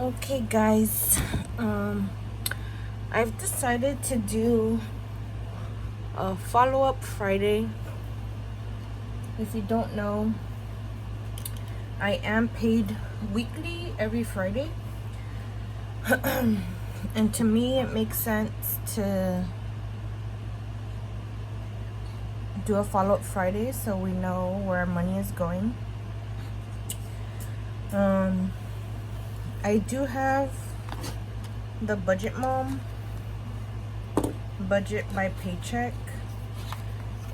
Okay, guys, I've decided to do a follow-up Friday. If you don't know, I am paid weekly every Friday. And to me, it makes sense to do a follow-up Friday so we know where our money is going. I do have the Budget Mom budget by paycheck,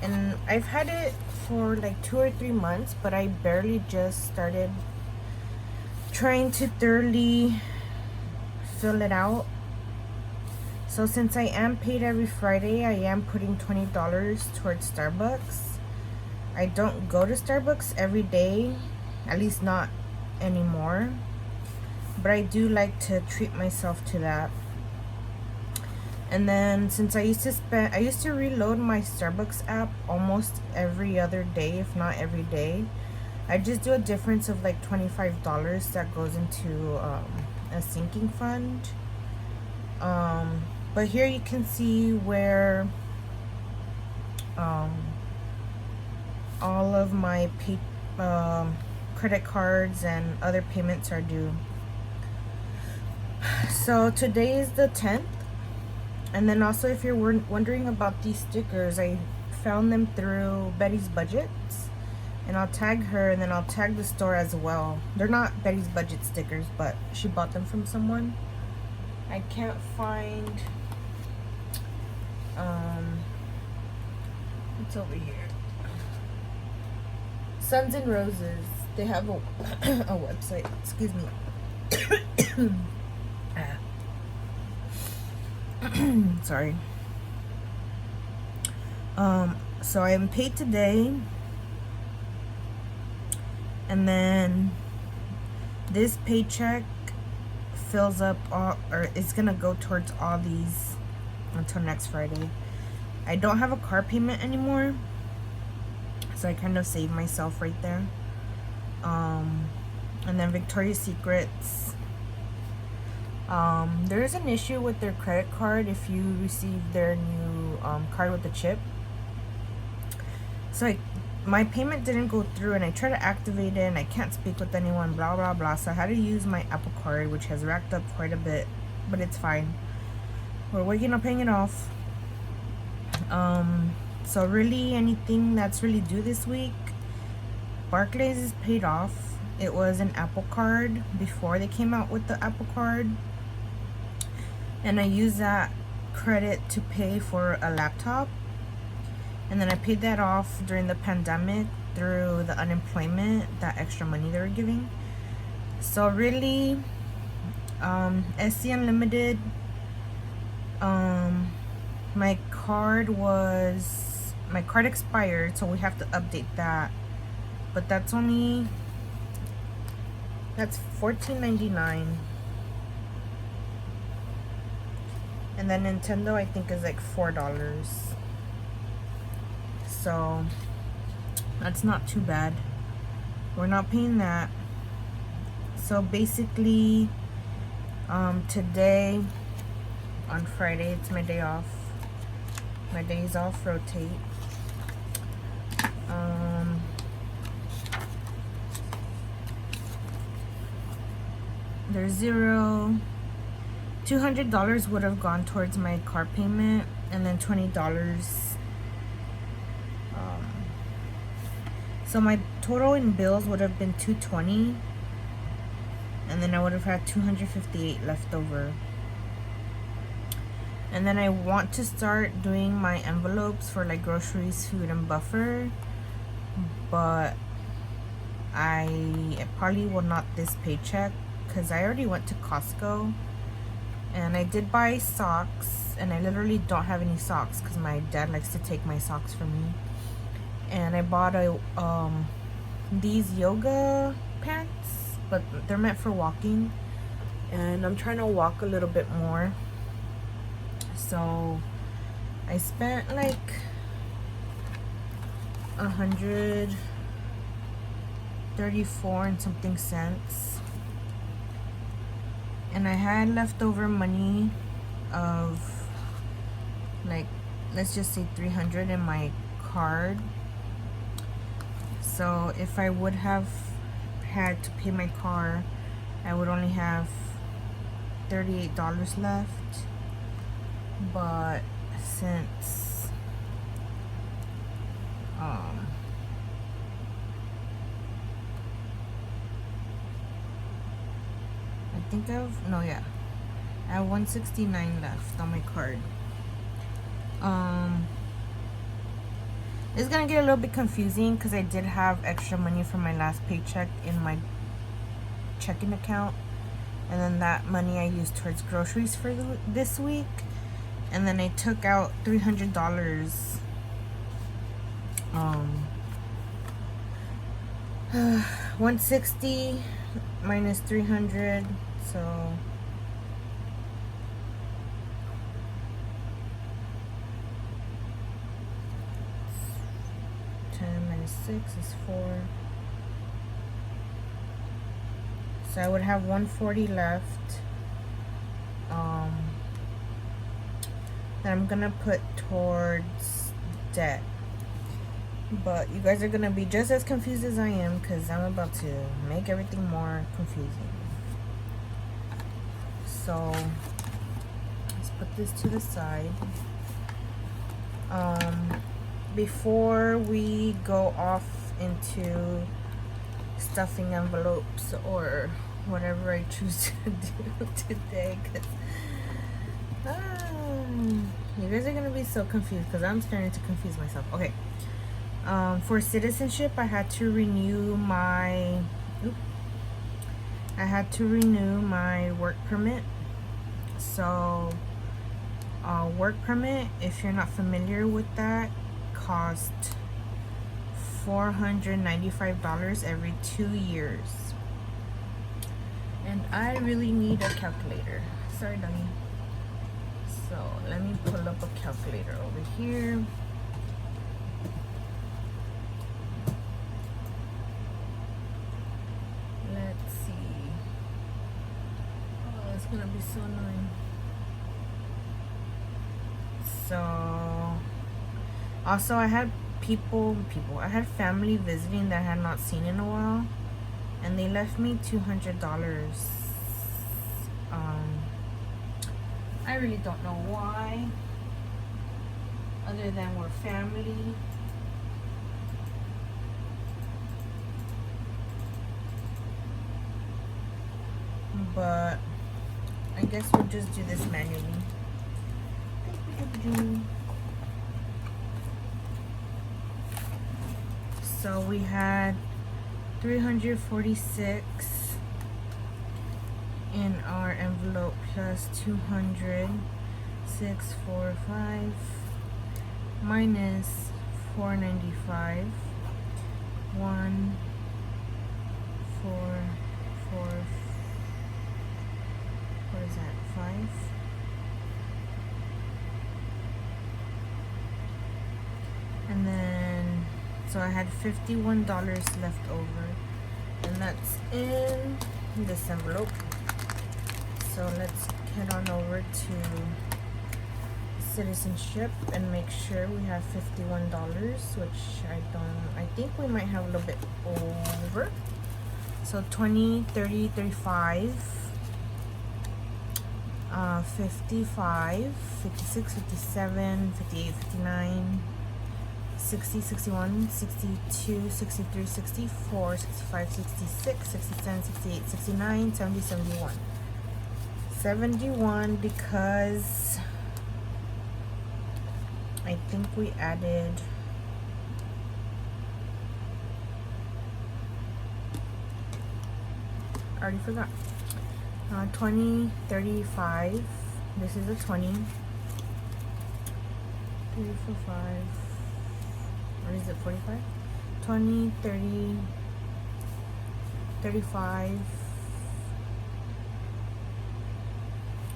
and I've had it for like 2 or 3 months, but I barely just started trying to thoroughly fill it out. So since I am paid every Friday, I am putting $20 towards Starbucks. I don't go to Starbucks every day, at least not anymore, but I do like to treat myself to that. And then since I used to reload my Starbucks app almost every other day, if not every day. I just do a difference of like $25 that goes into a sinking fund. But here you can see where all of my credit cards and other payments are due. So today is the 10th. And then also, if you're wondering about these stickers, I found them through Betty's Budgets, and I'll tag her, and then I'll tag the store as well. They're not Betty's Budget stickers, but she bought them from someone. I can't find what's over here. Suns and Roses. They have a a website. Excuse me. Sorry. So I am paid today, and then this paycheck fills up all, or it's gonna go towards all these until next Friday. I don't have a car payment anymore, so I kind of saved myself right there. And then Victoria's Secrets. There is an issue with their credit card if you receive their new card with the chip. So my payment didn't go through, and I tried to activate it, and I can't speak with anyone, blah blah blah. So I had to use my Apple Card, which has racked up quite a bit, but it's fine. We're working on paying it off. So really, anything that's really due this week, Barclays is paid off. It was an Apple Card before they came out with the Apple Card, and I used that credit to pay for a laptop, and then I paid that off during the pandemic through the unemployment, that extra money they were giving. So really, SC Unlimited, my card expired, so we have to update that, but that's $14.99. And then Nintendo, I think, is like $4. So that's not too bad. We're not paying that. So basically, today on Friday, it's my day off. My days off rotate. There's zero. $200 would have gone towards my car payment, and then $20. So my total in bills would have been $220, and then I would have had $258 left over. And then I want to start doing my envelopes for like groceries, food, and buffer, but I probably will not this paycheck, because I already went to Costco, and I did buy socks, and I literally don't have any socks because my dad likes to take my socks from me. And I bought these yoga pants, but they're meant for walking, and I'm trying to walk a little bit more. So I spent like $134 and something cents. And I had leftover money of, like, let's just say 300 in my card. So if I would have had to pay my car, I would only have $38 left. But since I think I have 169 left on my card. It's gonna get a little bit confusing because I did have extra money from my last paycheck in my checking account, and then that money I used towards groceries for this week, and then I took out $300. 160 minus 300, so 10 minus 6 is 4. So I would have 140 left. That I'm gonna put towards debt. But you guys are gonna be just as confused as I am because I'm about to make everything more confusing. So let's put this to the side. Before we go off into stuffing envelopes or whatever I choose to do today, because you guys are gonna be so confused because I'm starting to confuse myself. Okay. For citizenship, I had to renew my work permit. So work permit, if you're not familiar with that, cost $495 every 2 years. And I really need a calculator. Sorry, dummy. So let me pull up a calculator over here. Let's see. Oh, it's gonna be so annoying. So also I had I had family visiting that I had not seen in a while, and they left me $200. I really don't know why, other than we're family. But I guess we'll just do this manually. So we had 346 in our envelope plus 200, 645 minus 495, 1, 4, 4, what is that, 5? And then, so I had $51 left over, and that's in this envelope. So let's head on over to citizenship and make sure we have $51, which I think we might have a little bit over. So 20, 30, 35, 55, 56, 57, 58, 59, 60, 61, 62, 63, 64, 65, 66, 67, 68, 69, 70, 71. 71 because I think we added I already forgot. 20, 35. This is a 20. 3, 4, 5. Or is it 45? 20, 30, 35,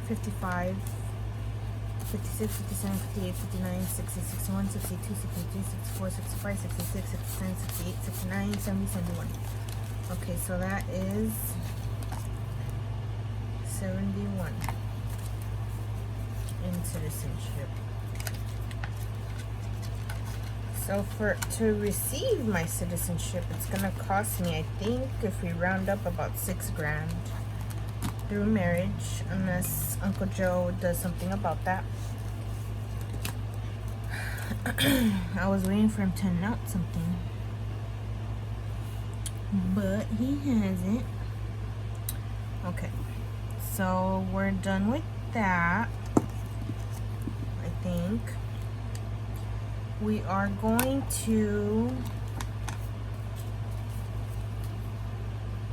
55, 56, 57, 58, 59, 60, 61, 62, 63, 64, 65, 66, 67, 68, 69, 70, 71. Okay, so that is $71 in citizenship. So to receive my citizenship, it's gonna cost me, I think, if we round up, about $6 grand through marriage, unless Uncle Joe does something about that. I was waiting for him to announce something, but he hasn't. Okay, so we're done with that, I think. We are going to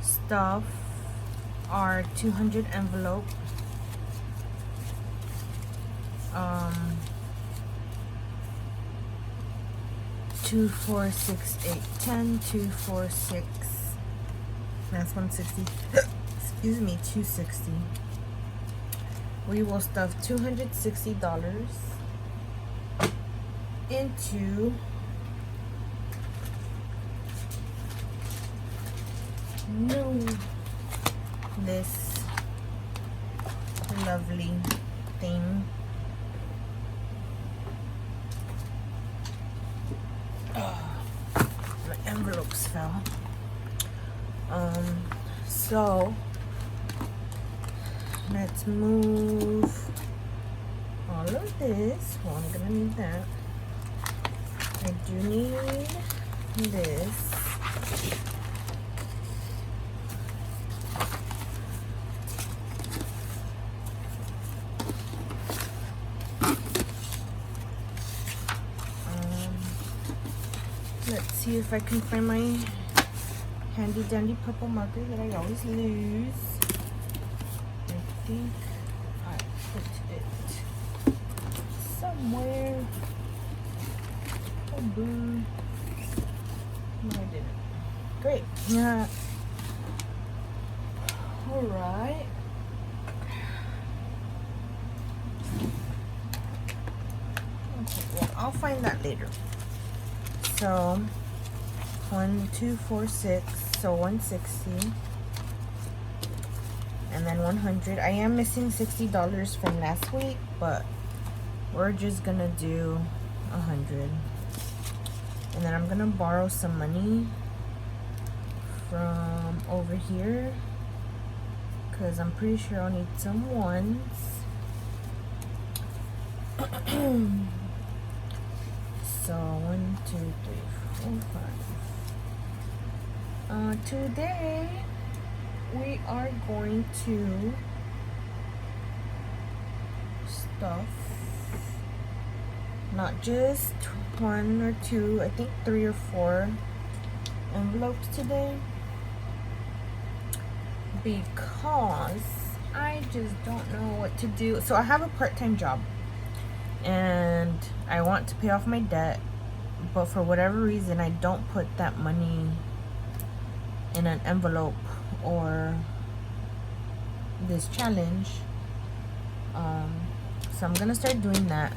stuff our 200 envelope. 2, 4, 6, 8, 10, 2, 4, 6. That's 160. Excuse me, 260. We will stuff $260 into this lovely thing. My envelopes fell. So let's move all of this. Well, I'm gonna need that. I do need this. Let's see if I can find my handy dandy purple marker that I always lose. I think I put it somewhere. Oh, boo. No, I didn't. Great. Yeah. Alright. Okay, well, I'll find that later. So 1, 2, 4, 6, so 160, and then 100. I am missing $60 from last week, but we're just gonna do 100. And then I'm gonna borrow some money from over here, because I'm pretty sure I'll need some ones. So 1, 2, 3, 4, 5. Today we are going to stuff not just 1 or 2, I think 3 or 4 envelopes today, because I just don't know what to do. So I have a part-time job and I want to pay off my debt, but for whatever reason I don't put that money in an envelope or this challenge. So I'm gonna start doing that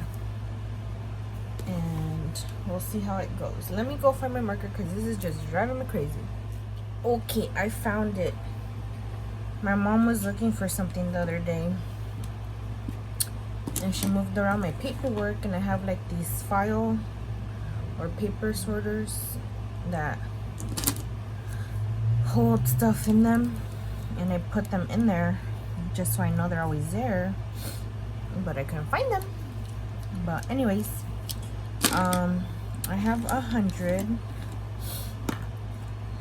and we'll see how it goes. Let me go find my marker because this is just driving me crazy. Okay, I found it. My mom was looking for something the other day and she moved around my paperwork, and I have like these file or paper sorters that hold stuff in them, and I put them in there just so I know they're always there, but I couldn't find them. But anyways, I have 100,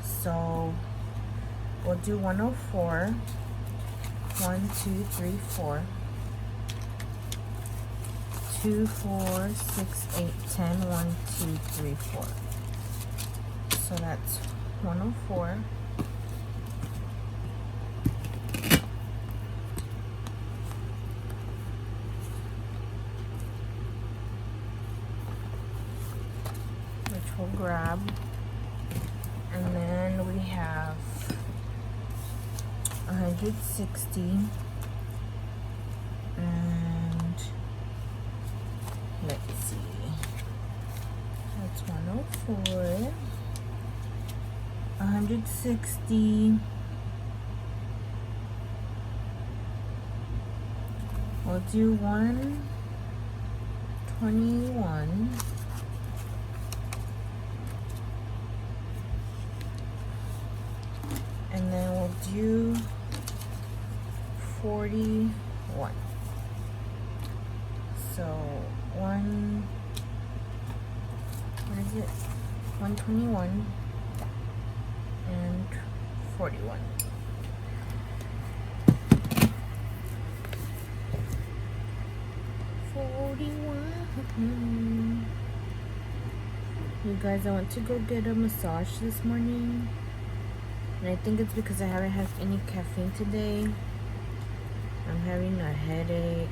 so we'll do 104. 1, 2, 3, 4. 2, 4, 6, 8, 10. 1, 2, 3, 4. So that's 104. Which we'll grab. And then we have 160. And let's see. That's 104. 160. we'll do 121. And then we'll do 41. So what is it? 121 and 41. You guys, I went to go get a massage this morning, and I think it's because I haven't had any caffeine today. I'm having a headache,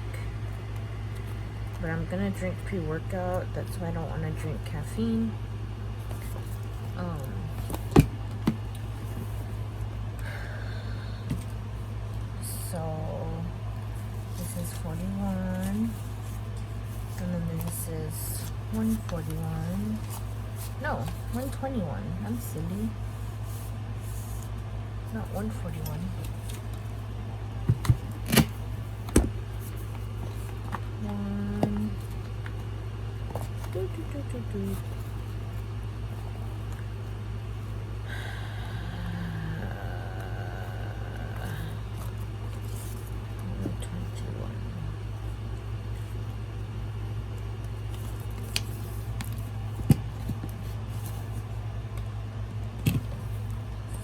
but I'm gonna drink pre-workout. That's why I don't want to drink caffeine. So this is 41, and then this is 141. No, 121. I'm silly. Not 141. Do. 121.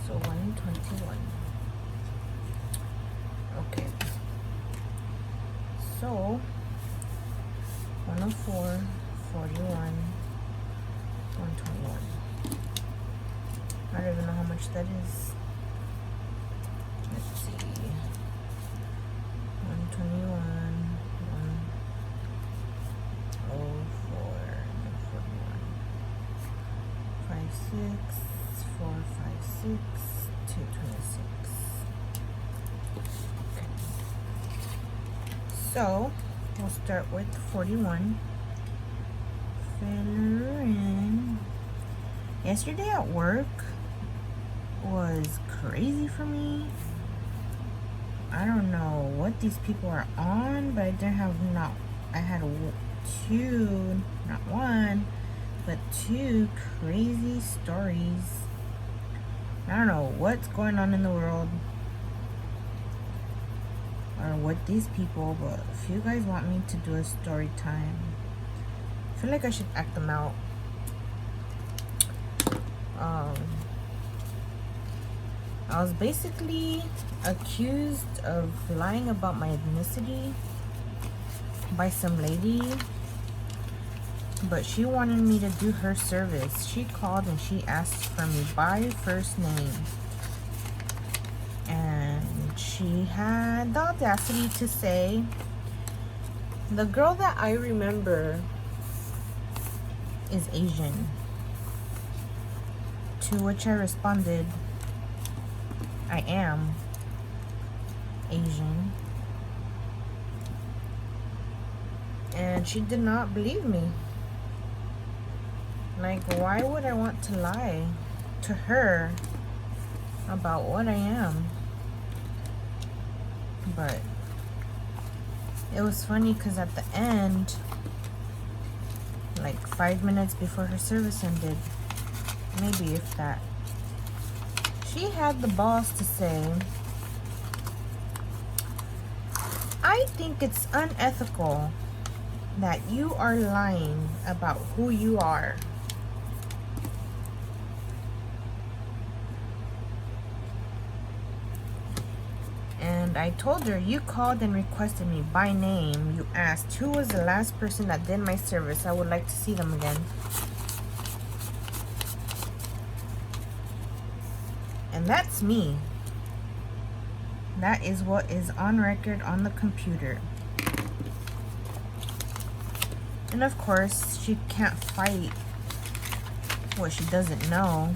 So 121. Okay. So 104, 41, 121. I don't even know how much that is. Let's see. 121, 104, 41. 56, 456, 226. Okay. So we'll start with 41. Filler in. Yesterday at work was crazy for me. I don't know what these people are on, but I had two, not one, but two crazy stories. I don't know what's going on in the world or what these people, but if you guys want me to do a story time, I feel like I should act them out. I was basically accused of lying about my ethnicity by some lady, but she wanted me to do her service. She called and she asked for me by first name, and she had the audacity to say, "The girl that I remember is Asian." To which I responded, "I am Asian." And she did not believe me. Like, why would I want to lie to her about what I am? But it was funny because at the end, like 5 minutes before her service ended, maybe if that, she had the balls to say, "I think it's unethical that you are lying about who you are." And I told her, "You called and requested me by name. You asked who was the last person that did my service. I would like to see them again." And that's me. That is what is on record on the computer. And of course, she can't fight what she doesn't know,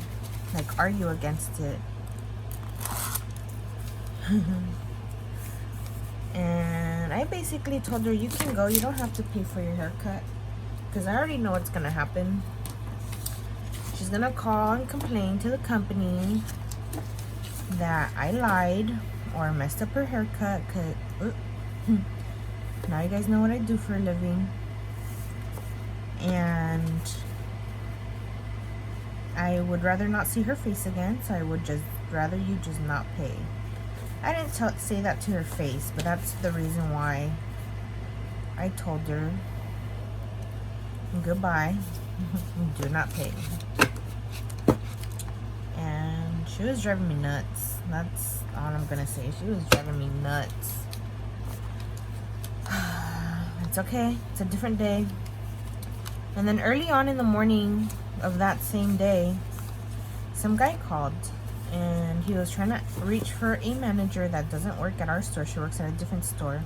like argue against it. And I basically told her, "You can go, you don't have to pay for your haircut," because I already know what's gonna happen. She's gonna call and complain to the company that I lied or messed up her haircut, Now you guys know what I do for a living. And I would rather not see her face again, so I would just rather you just not pay. I didn't say that to her face, but that's the reason why I told her goodbye. Do not pay. And she was driving me nuts. That's all I'm gonna say. She was driving me nuts. It's okay. It's a different day. And then early on in the morning of that same day, some guy called. And he was trying to reach for a manager that doesn't work at our store. She works at a different store.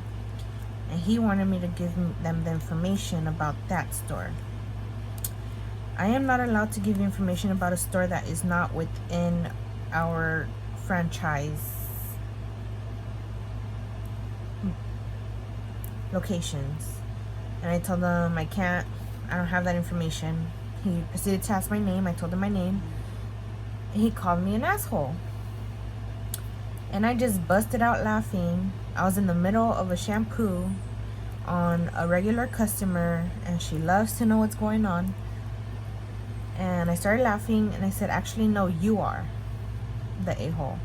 And he wanted me to give them the information about that store. I am not allowed to give you information about a store that is not within our franchise locations. And I told him I can't. I don't have that information. He proceeded to ask my name. I told him my name. And he called me an asshole. And I just busted out laughing. I was in the middle of a shampoo on a regular customer, and she loves to know what's going on. And I started laughing, and I said, actually, no, you are the a-hole.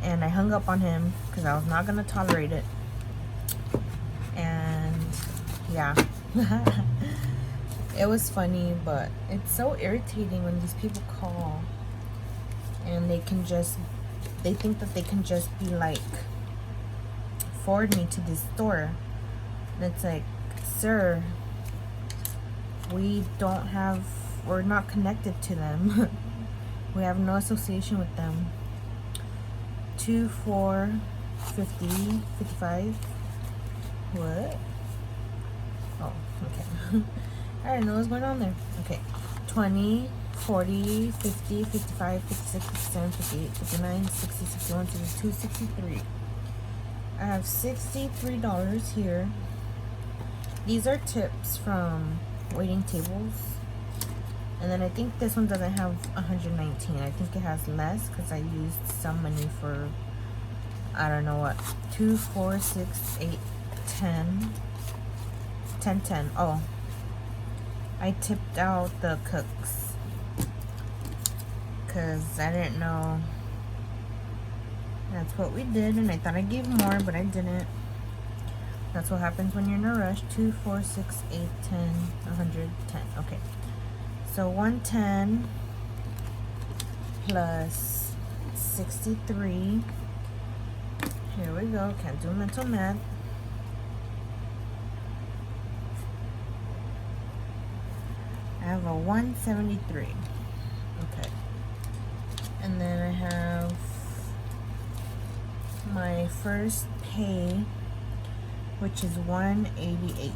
And I hung up on him because I was not going to tolerate it. And yeah. It was funny, but it's so irritating when these people call and they think that they can just be like, forward me to this store. And it's like, sir, we're not connected to them. We have no association with them. 2450 55. What? Oh, okay. I don't know what's going on there. Okay. 20, 40, 50, 55, 56, 57, 58, 59, 60, 61, 62, 63. I have $63 here. These are tips from waiting tables. And then I think this one doesn't have 119. I think it has less because I used some money for, I don't know what, 2, 4, 6, 8, 10. 10. Oh, I tipped out the cooks because I didn't know that's what we did, and I thought I gave more, but I didn't. That's what happens when you're in a rush. 2, 4, 6, 8, 10, 110. Okay, so 110 plus 63. Here we go. Can't do mental math. I have a 173. Okay. And then I have my first pay, which is 188.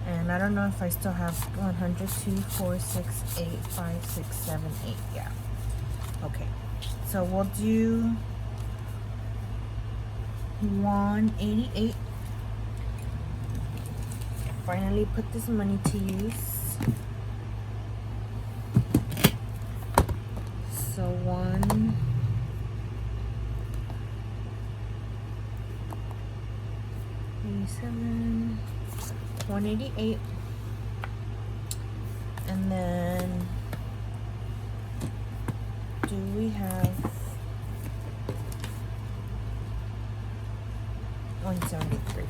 And I don't know if I still have 100, 2, 4, 6, 8, 5, 6, 7, 8. Yeah. Okay. So we'll do 188. Finally put this money to use. So 187, 188, and then do we have 173?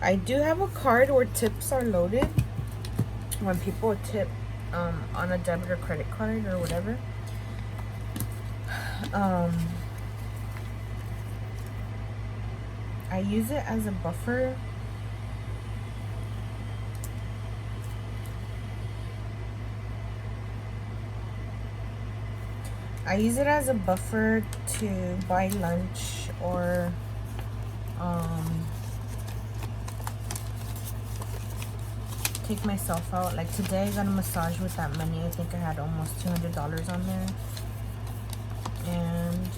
I do have a card where tips are loaded when people tip on a debit or credit card or whatever. I use it as a buffer. I use it as a buffer to buy lunch or take myself out. Like today I got a massage with that money. I think I had almost $200 on there. And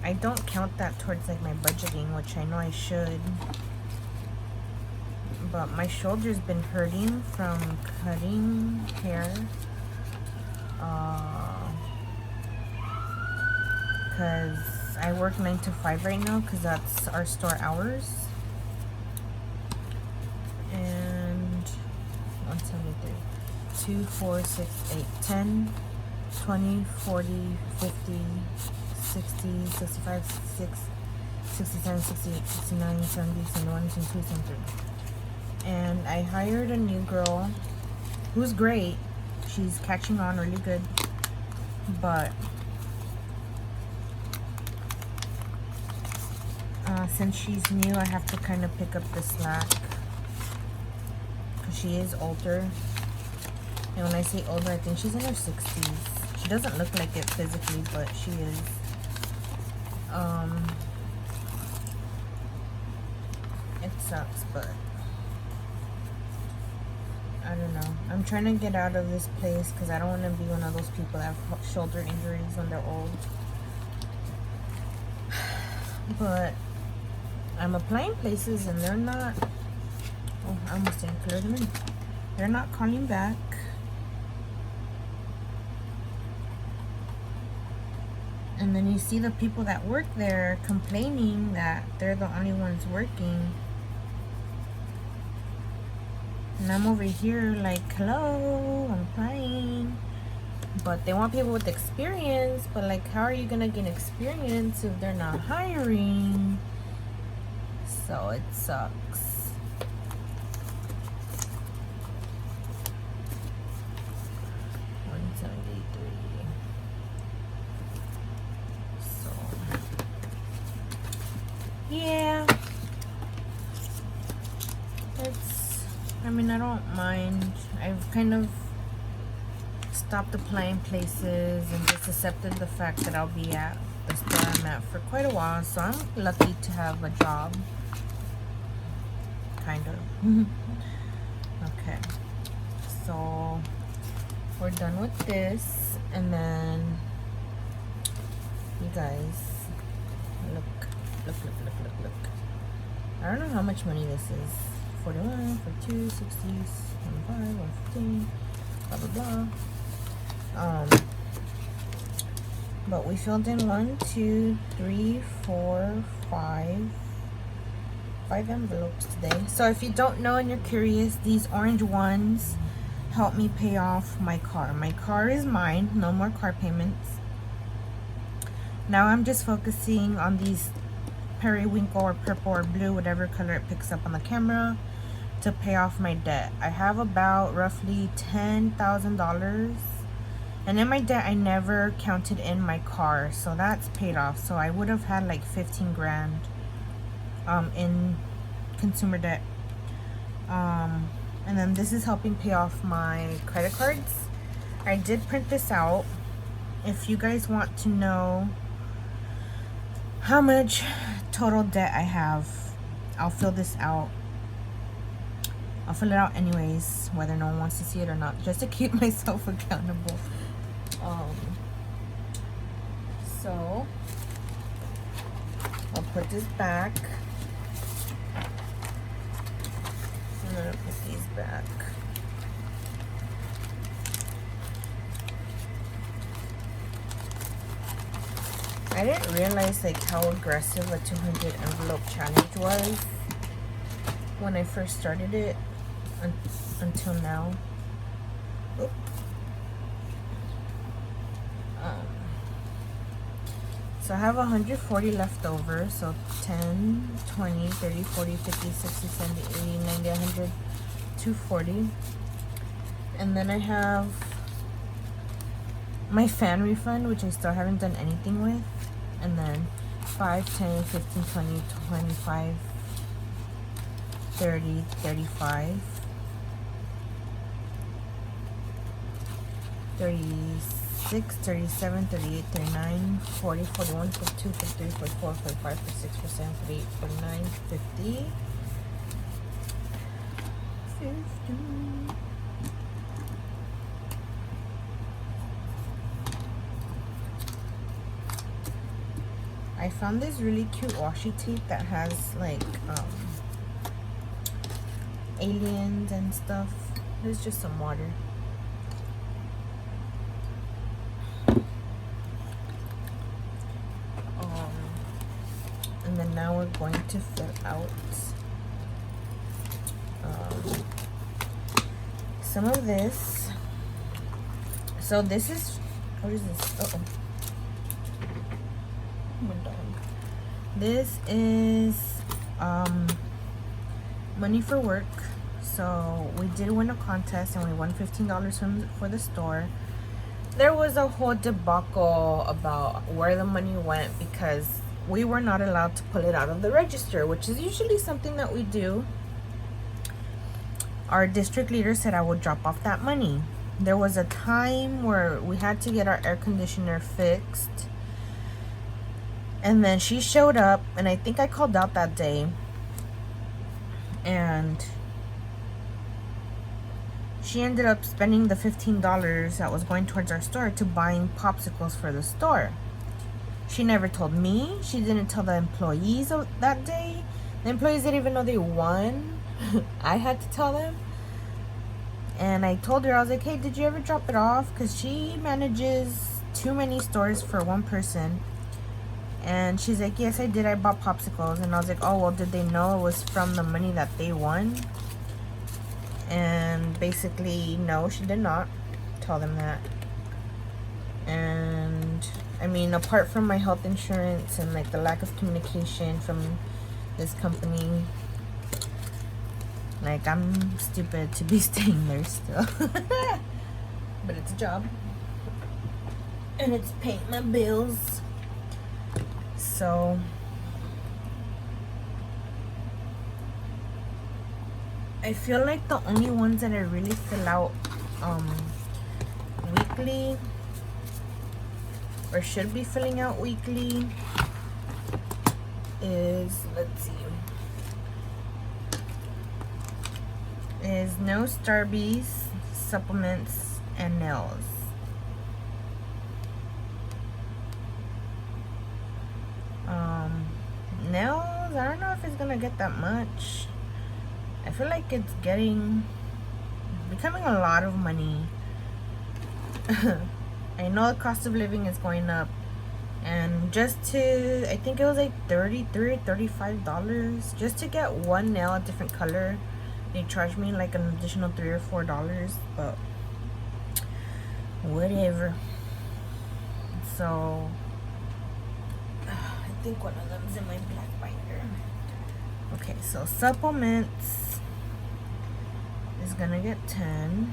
I don't count that towards like my budgeting, which I know I should. But my shoulder's been hurting from cutting hair. Because I work 9 to 5 right now because that's our store hours. And 173, 2, 4, 6, 8, 10, 20, 40, 50, 60, 65, 66, 67, 68, 69, 70, 71, 72, 73. And I hired a new girl who's great. She's catching on really good. But since she's new, I have to kind of pick up the slack. Because she is older. And when I say older, I think she's in her 60s. She doesn't look like it physically, but she is. It sucks, but I don't know. I'm trying to get out of this place because I don't want to be one of those people that have shoulder injuries when they're old. But I'm applying places and they're not. Oh, I almost didn't clear them in. They're not calling back. And then you see the people that work there complaining that they're the only ones working. And I'm over here like, hello, I'm applying. But they want people with experience. But like, how are you gonna get experience if they're not hiring? So it sucks. Yeah, I mean, I don't mind. I've kind of stopped applying places and just accepted the fact that I'll be at the store I'm at for quite a while. So I'm lucky to have a job. Kind of. Okay. So we're done with this. And then you guys, look. I don't know how much money this is. 41, 42, 60, 25, 115, blah blah blah. But we filled in 1, 2, 3, 4, 5 envelopes today. So if you don't know and you're curious, these orange ones help me pay off my car. My car is mine, no more car payments. Now I'm just focusing on these periwinkle or purple or blue, whatever color it picks up on the camera, to pay off my debt. I have about roughly $10,000, and in my debt I never counted in my car, so that's paid off. So I would have had like 15 grand in consumer debt. And then this is helping pay off my credit cards. I did print this out. If you guys want to know how much total debt I have, I'll fill this out. I'll fill it out anyways, whether no one wants to see it or not, just to keep myself accountable. So I'll put this back. I'm gonna put these back. I didn't realize like how aggressive a 200 envelope challenge was when I first started it until now. Oop. So I have 140 left over. So 10, 20, 30, 40, 50, 60, 70, 80, 90, 100, 240. And then I have my fan refund, which I still haven't done anything with. And then 5, 10, 15, 20, 25, 30, 35, 36, 37, 38, 39, 40, 41, 42, 43, 44, 45, 46, 47, 48, 49, 50, 50. I found this really cute washi tape that has like aliens and stuff. There's just some water. And then now we're going to fill out some of this. So this is, what is this? This is money for work. So we did win a contest and we won $15 for the store. There was a whole debacle about where the money went because we were not allowed to pull it out of the register, which is usually something that we do. Our district leader said I would drop off that money. There was a time where we had to get our air conditioner fixed, and then she showed up, and I think I called out that day, and she ended up spending the $15 that was going towards our store to buying popsicles for the store. She never told me. She didn't tell the employees that day. The employees didn't even know they won. I had to tell them. And I told her, I was like, hey, did you ever drop it off? Because she manages too many stores for one person. And she's like, yes, I did. I bought popsicles. And I was like, oh, well, did they know it was from the money that they won? And basically, no, she did not tell them that. And I mean, apart from my health insurance and like the lack of communication from this company, like, I'm stupid to be staying there still. But it's a job. And it's paying my bills. So I feel like the only ones that I really fill out weekly, or should be filling out weekly, is, let's see, is no Starbies, supplements, and nails. Nails, I don't know if it's gonna get that much. I feel like it's becoming a lot of money. I know the cost of living is going up, and just to, I think it was like $33 or $35 just to get one nail a different color. They charged me like an additional $3 or $4, but whatever. So I think one of them's in my black binder. Okay, so supplements is gonna get 10.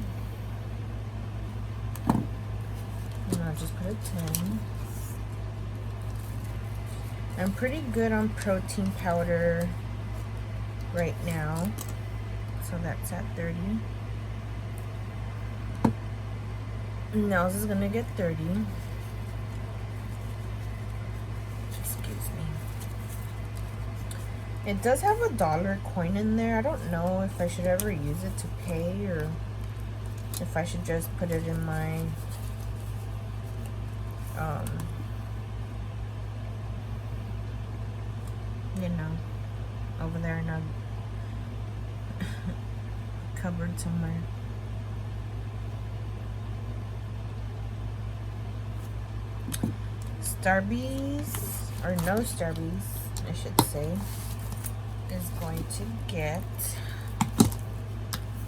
And I'll just put a 10. I'm pretty good on protein powder right now, so that's at 30. Nails is gonna get 30. It does have a dollar coin in there. I don't know if I should ever use it to pay or if I should just put it in my you know, over there in a cupboard somewhere. Starbies, or no Starbies, I should say, is going to get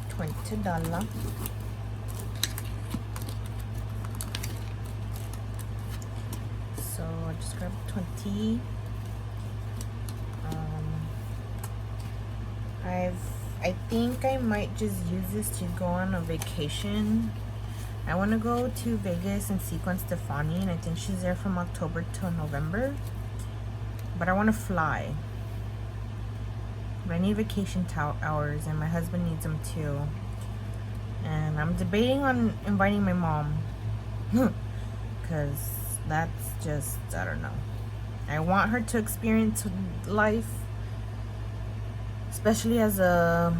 $20. So I just grabbed 20. I think I might just use this to go on a vacation. I want to go to Vegas and see Gwen Stefani, and I think she's there from October till November. But I want to fly. But I need vacation hours, and my husband needs them too. And I'm debating on inviting my mom. Because that's just, I don't know. I want her to experience life. Especially as a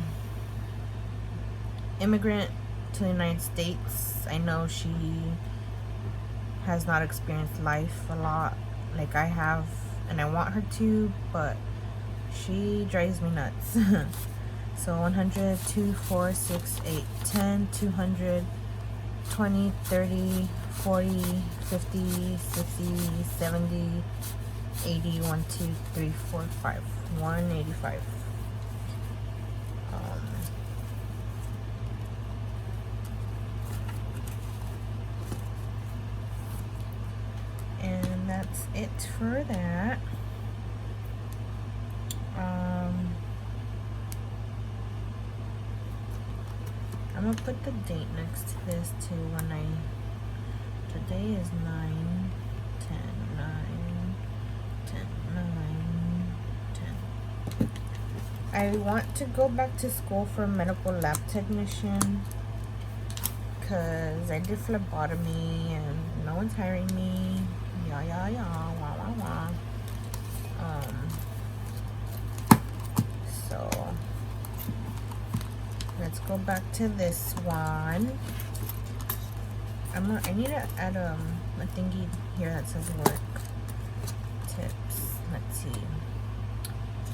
immigrant to the United States. I know she has not experienced life a lot like I have. and I want her to, but she drives me nuts. So 100, 2, 4, 6, 8, 10, 200, 20, 30, 40, 50, 60, 70, 80, 1, 2, 3, 4, 5, 185. And that's it for that. I'm gonna put the date next to this too when today is 9, 10, 9, 10, 9, 10. I want to go back to school for medical lab technician because I did phlebotomy and no one's hiring me. Yeah, wah, wah, wah. So let's go back to this one. I need to add a thingy here that says work tips. Let's see.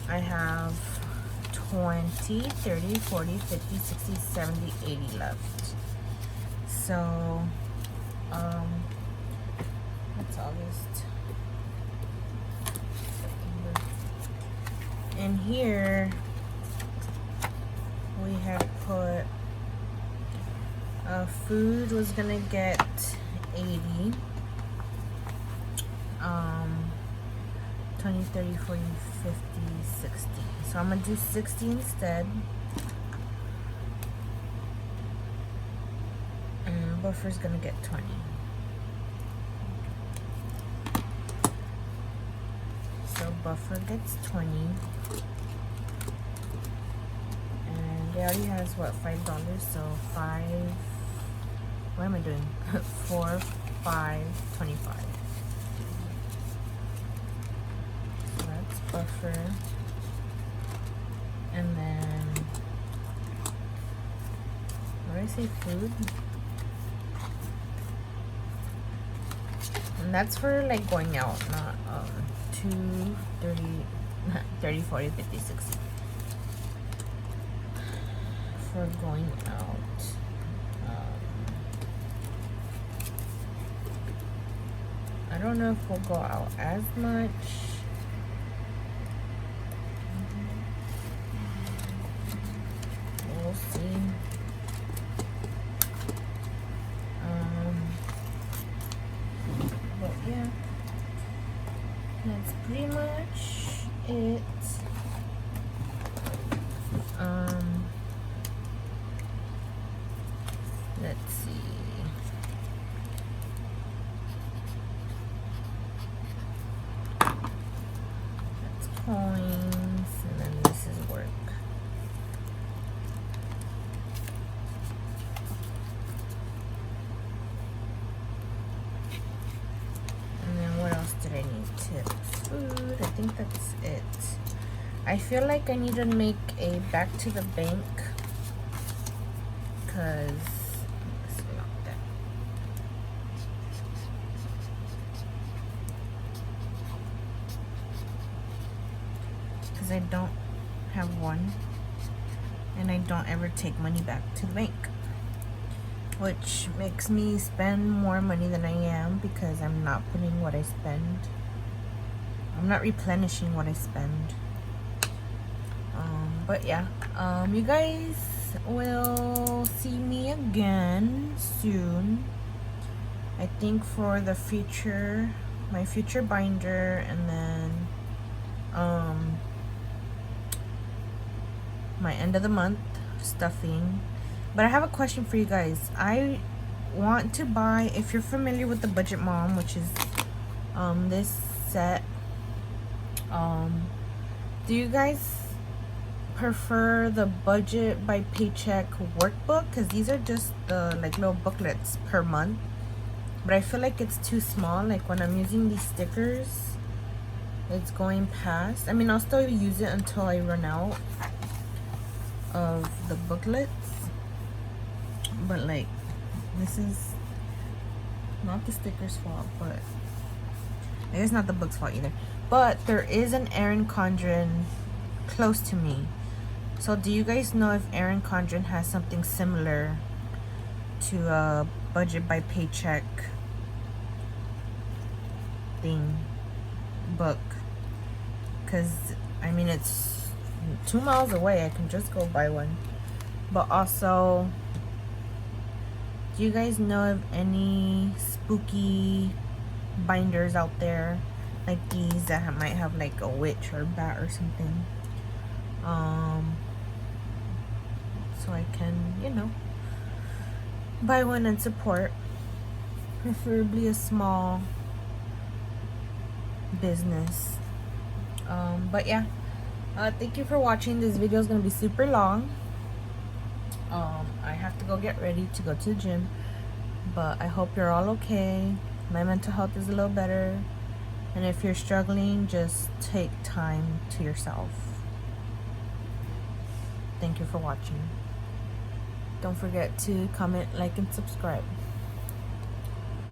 I have 20, 30, 40, 50, 60, 70, 80 left. So that's August, September. And here we have put food was gonna get 80, 20, 30, 40, 50, 60. So I'm gonna do 60 instead. And buffer's gonna get 20. So buffer gets 20. And it already has what, $5? So 5, what am I doing? 4, 5, 25. So that's buffer. And then, what did I say, food? And that's for like going out, not 2, 30, 30, 40, 50, 60. For going out. I don't know if we'll go out as much. We'll see. But yeah, that's pretty much it. Let's see. That's coins, and then this is work. And then what else did I need? Tips, food. I think that's it. I feel like I need to make a back to the bank because I don't have one, and I don't ever take money back to the bank, which makes me spend more money than I am because I'm not putting what I spend. I'm not replenishing what I spend. But yeah, you guys will see me again soon. I think for the future, my future binder, and then my end of the month stuffing. But I have a question for you guys. I want to buy, if you're familiar with the Budget Mom, which is this set, do you guys prefer the budget by paycheck workbook? Because these are just the like little booklets per month, but I feel like it's too small. Like when I'm using these stickers, it's going past. I mean, I'll still use it until I run out of the booklets, but like this is not the sticker's fault, but I guess not the book's fault either. but there is an Erin Condren close to me. So do you guys know if Erin Condren has something similar to a budget by paycheck thing book? Because I mean, it's 2 miles away. I can just go buy one. But also, do you guys know of any spooky binders out there like these that might have like a witch or a bat or something? So I can, you know, buy one and support, preferably a small business. But yeah, thank you for watching. This video is gonna be super long. I have to go get ready to go to the gym, but I hope you're all okay. My mental health is a little better, and if you're struggling, just take time to yourself. Thank you for watching. Don't forget to comment, like, and subscribe.